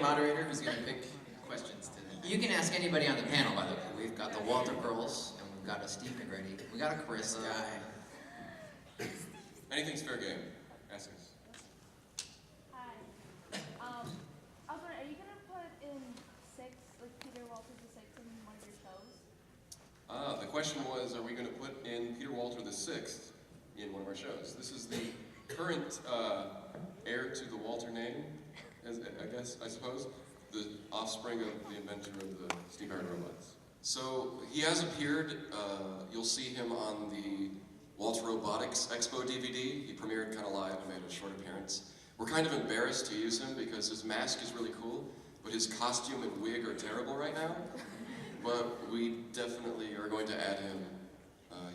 moderator who's going to pick questions today. You can ask anybody on the panel, by the way. We've got the Walter girls, and we've got a Steve McGrady. We got a Chris guy. Anything's fair game. Ask us. Hi. I was wondering, are you going to put in Peter Walter the Sixth in one of your shows? The question was, are we going to put in Peter Walter the Sixth in one of our shows? This is the current heir to the Walter name, I suppose, the offspring of the inventor of the steam-powered robots. So he has appeared. You'll see him on the Walter Robotics Expo DVD. He premiered kind of live and made a short appearance. We're kind of embarrassed to use him because his mask is really cool, but his costume and wig are terrible right now. But we definitely are going to add him.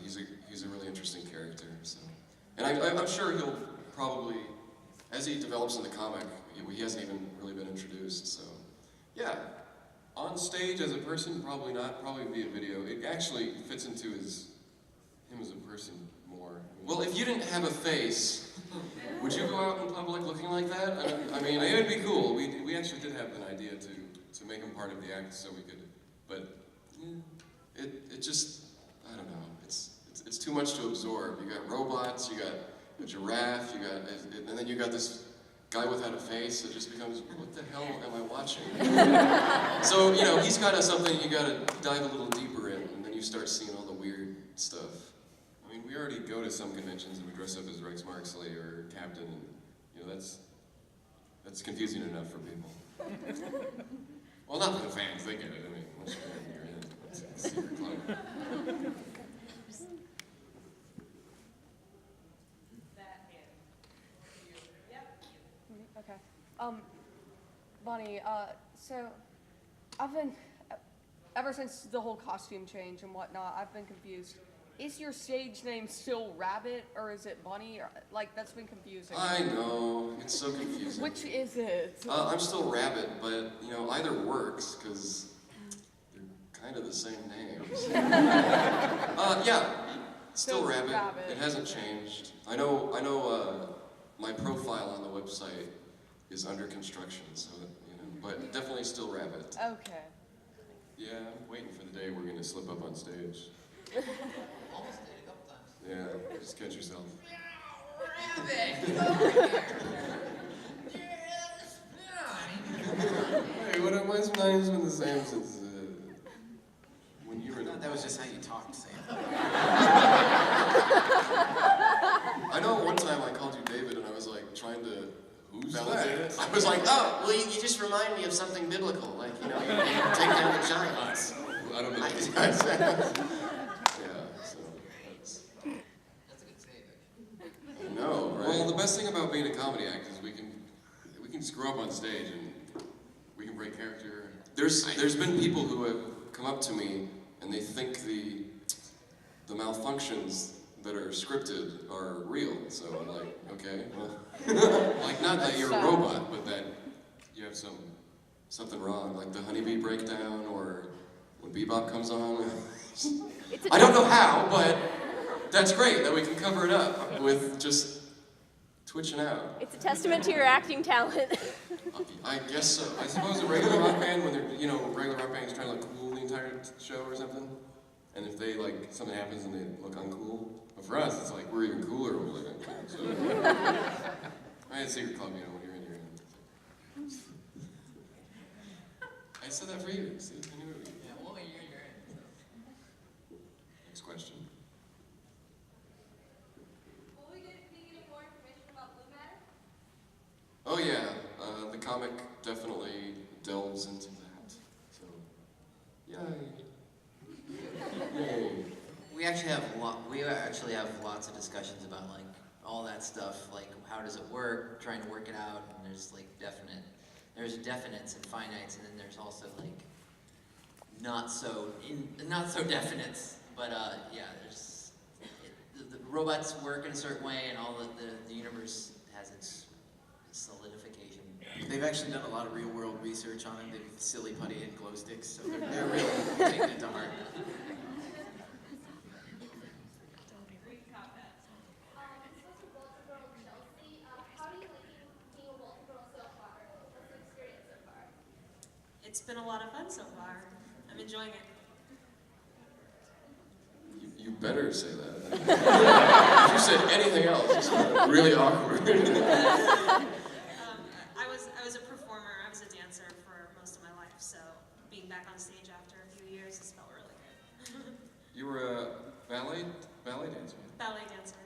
He's a really interesting character. So, and I'm sure he'll probably, as he develops in the comic, he hasn't even really been introduced. So, yeah, on stage as a person, probably not. Probably via video. It actually fits into him as a person more. Well, if you didn't have a face, would you go out in public looking like that? I mean, it would be cool. We actually did have an idea to make him part of the act, so we could. But yeah, it just, I don't know. It's too much to absorb. You got robots, you got a giraffe, and then you got this guy without a face. It just becomes, what the hell am I watching? So, he's kind of something you got to dive a little deeper in, and then you start seeing all the weird stuff. I mean, we already go to some conventions and we dress up as Rex Marksley or Captain, and that's confusing enough for people. Well, not for the fans, they get it. I mean, once you're in, it's a secret club. Okay. Bonnie, so I've been, ever since the whole costume change and whatnot, I've been confused. Is your stage name still Rabbit, or is it Bunny? That's been confusing. I know, it's so confusing. Which is it? I'm still Rabbit, but, either works, because they're kind of the same names. Yeah, still Rabbit. It hasn't changed. I know my profile on the website is under construction, so, but definitely still Rabbit. Okay. Yeah, I'm waiting for the day we're going to slip up on stage. Almost did a couple times. Yeah, just catch yourself. Hey, why's my name's been the same since when you were in That was just how you talked, Sam. I know one time I called you David and I was like trying to validate it. I was like, oh, well, you just remind me of something biblical, like, you take down the giants. I don't know. Yeah, so that's a good save, actually. I know, right? Well, the best thing about being a comedy act is we can just grow up on stage and we can break character. There's been people who have come up to me and they think the malfunctions that are scripted are real. So I'm like, okay, well, like not that you're a robot, but that you have something wrong, like the honeybee breakdown or when Bebop comes on. I don't know how, but that's great that we can cover it up with just twitching out. It's a testament to your acting talent. I guess so. I suppose a regular rock band, when they're, regular rock band is trying to look cool the entire show or something, and if they, something happens and they look uncool, but for us, it's like, we're even cooler when we look uncool, so. I had Secret Club, when you're in, you're in. I said that for you, see, I knew it. Yeah, well, you're in. Next question. Will we be getting more information about Blue Matter? Oh yeah, the comic definitely delves into that, so, yay. Yay. We actually have lots of discussions about all that stuff, how does it work, trying to work it out, and there's there's definites and finites, and then there's also not so definites, but yeah, the robots work in a certain way, and all the universe has its solidification. They've actually done a lot of real world research on it. They've silly putty and glow sticks, so they're really taking it to heart. it's been a lot of fun so far. I'm enjoying it. You better say that. If you said anything else, it's really awkward. I was a performer, I was a dancer for most of my life, so being back on stage after a few years has felt really good. You were a ballet dancer. Ballet dancer.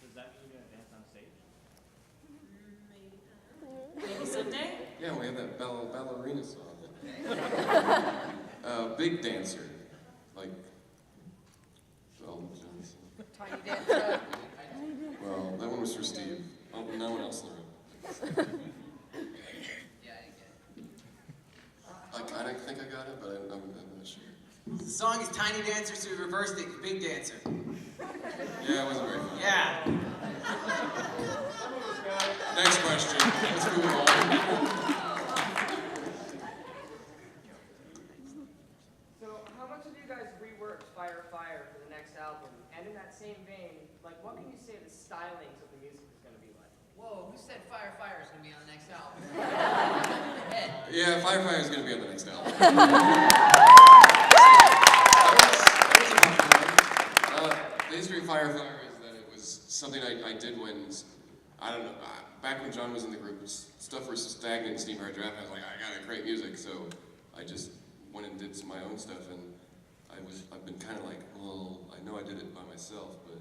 Does that mean you're gonna dance on stage? Maybe someday. Yeah, we have that ballerina song. Big dancer, like Elton Johnson. Tiny dancer. Well, that one was for Steve. Oh, no one else in the room. Yeah, I get it. I kind of think I got it, but I'm not sure. The song is Tiny Dancer, so we reversed it, Big Dancer. Yeah, it wasn't very fun. Yeah. Next question. Let's move on. So, how much have you guys reworked Fire Fire for the next album? And in that same vein, like, what can you say the stylings of the music is going to be like? Whoa, who said Fire Fire is going to be on the next album? Yeah, Fire is going to be on the next album. The history of Fire is that it was something I did when, I don't know, back when John was in the group, stuff was stagnant in Steam Hard Draft. I was like, I gotta create music, so I just went and did some of my own stuff, and I've been kind of like, well, I know I did it by myself, but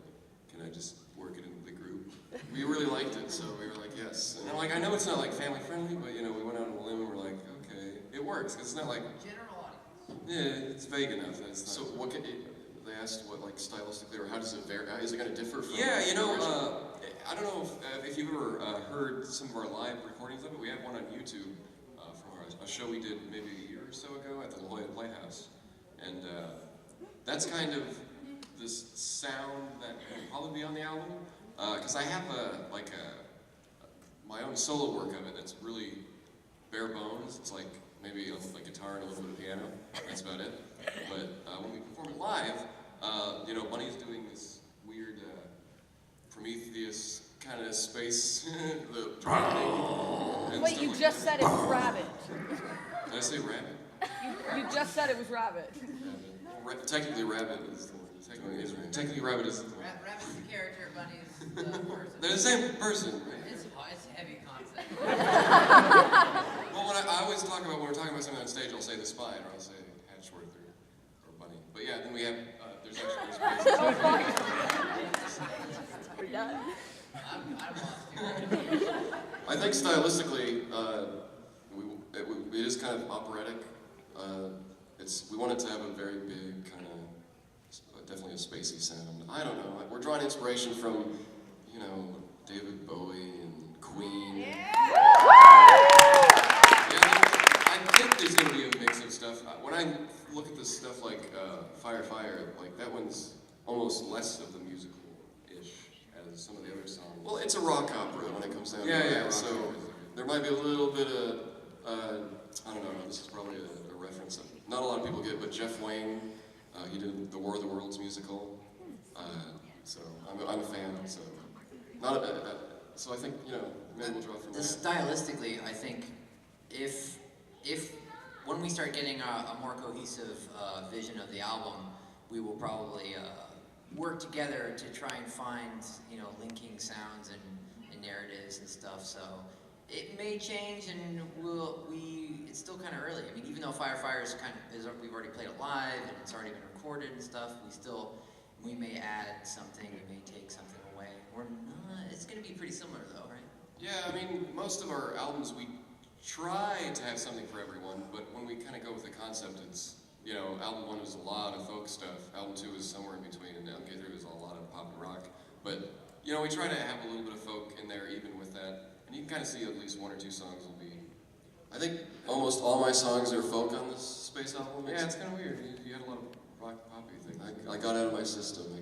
can I just work it into the group? We really liked it, so we were like, yes. And I'm like, I know it's not like family friendly, but you know, we went out on a limb and we're like, okay, it works, 'cause it's not like, General audience. yeah, it's vague enough. That it's not, so what can they asked what like stylistically, or how does it vary? Is it going to differ from? Yeah, you know, I don't know if you've ever heard some of our live recordings of it. We have one on YouTube from a show we did maybe a year or so ago at the La Jolla Playhouse, and that's kind of this sound that will probably be on the album. Because I have my own solo work of it that's really bare bones. It's like maybe a guitar and a little bit of piano. That's about it. But when we perform it live, you know, Bunny's doing this weird Prometheus kind of space, the drumming. Wait, you just said it was Rabbit. Did I say rabbit? You just said it was Rabbit. Technically, rabbit is the technically rabbit is the Rabbit's the character, Bunny is the person. They're the same person, right? It's a heavy concept. Well, when I always talk about, when we're talking about something on stage, I'll say the spy, or I'll say Hatchworth or Bunny. But yeah, then we have, there's actually this We're done. I'm lost here. I think stylistically, it is kind of operatic. We wanted to have a very big kind of, definitely a spacey sound. I don't know. We're drawing inspiration from, you know, David Bowie and Queen. Yeah, I think there's going to be a mix of stuff. When I look at this stuff like Fire, like that one's almost less of the musical-ish as some of the other songs. Well, it's a rock opera when it comes down to it. Yeah, so there might be a little bit of, I don't know, this is probably a reference that not a lot of people get, but Jeff Wayne, he did the War of the Worlds musical, so I'm a fan. So so I think, you know, maybe we'll draw from that. Stylistically, I think if when we start getting a more cohesive vision of the album, we will probably work together to try and find, you know, linking sounds and narratives and stuff. So it may change, and it's still kind of early. I mean, even though Fire is we've already played it live and it's already been recorded and stuff, we may add something, we may take something away. It's going to be pretty similar though, right? Yeah, I mean, most of our albums, we try to have something for everyone, but when we kind of go with the concept, it's, you know, album 1 was a lot of folk stuff, album 2 is somewhere in between, and album 3 was a lot of pop and rock. But, you know, we try to have a little bit of folk in there even with that. And you can kind of see at least 1 or 2 songs will be... I think almost all my songs are folk on this Space album. Yeah, it's kind of weird. You had a lot of rock poppy things. I got out of my system.